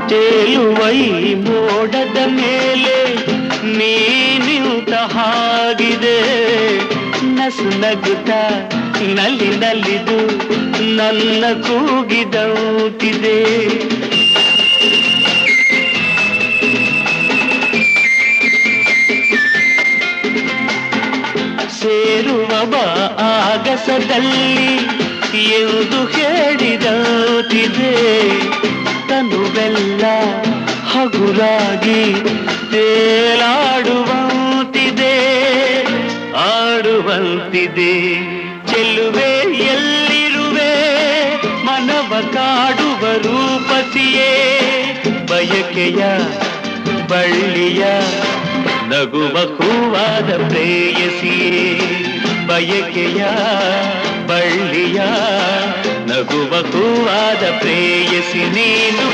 ತೇಲುವೈ ಮೋಡದ ಮೇಲೆ ನೀ ನಿಂತ ಹಾಗಿದೆ ನಸು ನಗುತ್ತ ನಲ್ಲಿ ನಲಿದು ನನ್ನ ಕೂಗಿದಂತಿದೆ ಸೇರುವ ಬಾ ಆಗಸದಲ್ಲಿ ಎಂದು ಹೇಳಿದಂತಿದೆ ತನುವೆಲ್ಲ ಹಗುರಾಗಿ ತೇಲಾಡುವಂತಿದೆ ಆಡುವಂತಿದೆ ಚೆಲ್ಲುವೆ ಎಲ್ಲಿರುವೆ ಮನವ ಕಾಡುವ ರೂಪಸಿಯೇ ಬಯಕೆಯ ಬಳ್ಳಿಯ ನಗುವ ಹೂವಾದ ಪ್ರೇಯಸಿಯೇ ಬಯಕೆಯ ಬಳ್ಳಿಯ ನಗುವ ಹೂವಾದ ಪ್ರೇಯಸಿ ನೀನು